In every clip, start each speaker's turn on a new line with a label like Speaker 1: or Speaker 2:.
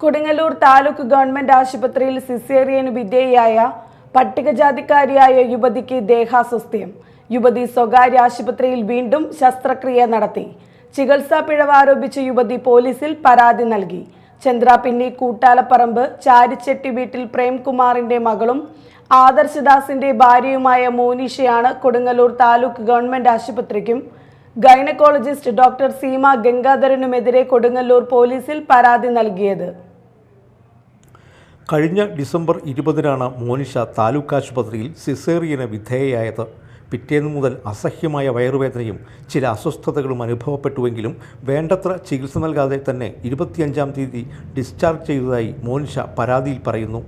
Speaker 1: Kodungallur taluk government ആശുപത്രിയിൽ സിസേറിയന് വിധേയയായ പട്ടികജാതിക്കാരിയായ യുവതിക്ക് ദേഹാസ്വസ്ഥ്യം. യുവതി സ്വകാര്യ ആശുപത്രിയിൽ വീണ്ടും ശസ്ത്രക്രിയ നടത്തി. ചികിത്സാ പിഴവ് ആരോപിച്ച് യുവതി പോലീസിൽ പരാതി നൽകി. ചന്ദ്രാപിന്നി കൂട്ടാലപ്പറമ്പ് ചാരിച്ചെട്ടി വീട്ടിൽ പ്രേംകുമാറിന്റെ മകളും ആദർശദാസിന്റെ ഭാര്യയുമായ മോനിഷയാണ് കൊടുങ്ങല്ലൂർ താലൂക്ക് ഗവൺമെന്റ് ആശുപത്രിക്കും ഗൈനക്കോളജിസ്റ്റ് ഡോക്ടർ സീമ ഗംഗാധരനുമെതിരെ കൊടുങ്ങല്ലൂർ പോലീസിൽ പരാതി നൽകിയത്.
Speaker 2: കഴിഞ്ഞ ഡിസംബർ 20-നാണ് മോനിഷ താലൂക്ക് ആശുപത്രിയിൽ സിസേറിയന് വിധേയയായത്. പിറ്റേന്ന് മുതൽ അസഹ്യമായ വയറുവേദനയും ചില അസ്വസ്ഥതകളും അനുഭവപ്പെട്ടുവെങ്കിലും വേണ്ടത്ര ചികിത്സ നൽകാതെ തന്നെ 25-ാം തീയതി ഡിസ്ചാർജ് ചെയ്തതായി മോനിഷ പരാതിയിൽ പറയുന്നു.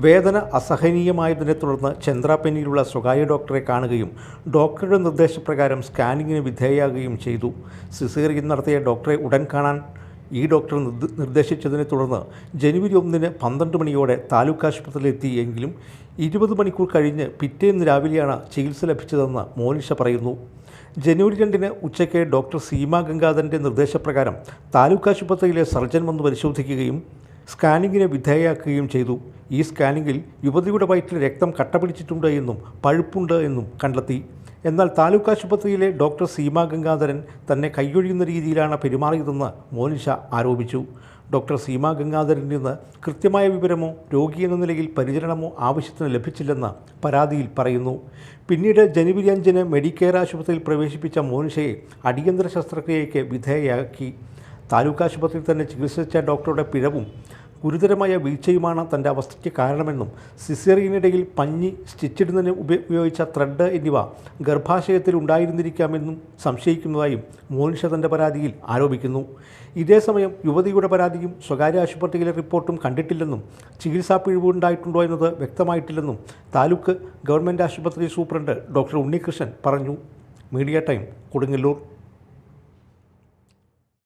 Speaker 2: വേദന അസഹനീയമായതിനെ തുടർന്ന് ചന്ദ്രാപിന്നിയിലുള്ള സ്വകാര്യ ഡോക്ടറെ കാണുകയും ഡോക്ടറുടെ നിർദ്ദേശപ്രകാരം സ്കാനിങ്ങിന് വിധേയയാകുകയും ചെയ്തു. സിസേറിയൻ നടത്തിയ ഡോക്ടറെ ഉടൻ കാണാൻ ഈ ഡോക്ടർ നിർദ്ദേശിച്ചതിനെ തുടർന്ന് ജനുവരി 1-ന് 12 മണിയോടെ താലൂക്ക് ആശുപത്രിയിലെത്തിയെങ്കിലും 20 മണിക്കൂർ കഴിഞ്ഞ് പിറ്റേന്ന് രാവിലെയാണ് ചികിത്സ ലഭിച്ചതെന്ന് മോനിഷ പറയുന്നു. ജനുവരി 2-ന് ഉച്ചയ്ക്ക് ഡോക്ടർ സീമ ഗംഗാധരൻ്റെ നിർദ്ദേശപ്രകാരം താലൂക്ക് ആശുപത്രിയിലെ സർജൻ വന്ന് പരിശോധിക്കുകയും സ്കാനിങ്ങിന് വിധേയയാക്കുകയും ചെയ്തു. ഈ സ്കാനിങ്ങിൽ യുവതിയുടെ വയറ്റിൽ രക്തം കട്ടപിടിച്ചിട്ടുണ്ട് എന്നും പഴുപ്പുണ്ട് എന്നും കണ്ടെത്തി. എന്നാൽ താലൂക്ക് ആശുപത്രിയിലെ ഡോക്ടർ സീമ ഗംഗാധരൻ തന്നെ കൈയൊഴിയുന്ന രീതിയിലാണ് പെരുമാറിയതെന്ന് മോനിഷ ആരോപിച്ചു. ഡോക്ടർ സീമ ഗംഗാധരനിൽ നിന്ന് കൃത്യമായ വിവരമോ രോഗി എന്ന നിലയിൽ പരിചരണമോ ആവശ്യത്തിന് ലഭിച്ചില്ലെന്ന് പരാതിയിൽ പറയുന്നു. പിന്നീട് ജനുവരി 5-ന് മെഡിക്കെയർ ആശുപത്രിയിൽ പ്രവേശിപ്പിച്ച മോനിഷയെ അടിയന്തര ശസ്ത്രക്രിയയ്ക്ക് വിധേയയാക്കി. താലൂക്ക് ആശുപത്രിയിൽ തന്നെ ചികിത്സിച്ച ഡോക്ടറുടെ പിഴവും ഗുരുതരമായ വീഴ്ചയുമാണ് തൻ്റെ അവസ്ഥയ്ക്ക് കാരണമെന്നും സിസേറിയനിടയിൽ പഞ്ഞി, സ്റ്റിച്ചിടുന്നതിന് ഉപയോഗിച്ച ത്രെഡ് എന്നിവ ഗർഭാശയത്തിൽ ഉണ്ടായിരുന്നിരിക്കാമെന്നും സംശയിക്കുന്നതായും മോനിഷ തൻ്റെ പരാതിയിൽ ആരോപിക്കുന്നു. ഇതേസമയം യുവതിയുടെ പരാതിയും സ്വകാര്യ ആശുപത്രിയിലെ റിപ്പോർട്ടും കണ്ടിട്ടില്ലെന്നും ചികിത്സാ പിഴവ് ഉണ്ടായിട്ടുണ്ടോ എന്നത് വ്യക്തമായിട്ടില്ലെന്നും താലൂക്ക് ഗവൺമെൻറ് ആശുപത്രി സൂപ്രണ്ട് ഡോക്ടർ ഉണ്ണികൃഷ്ണൻ പറഞ്ഞു. Media time, Kodungallur.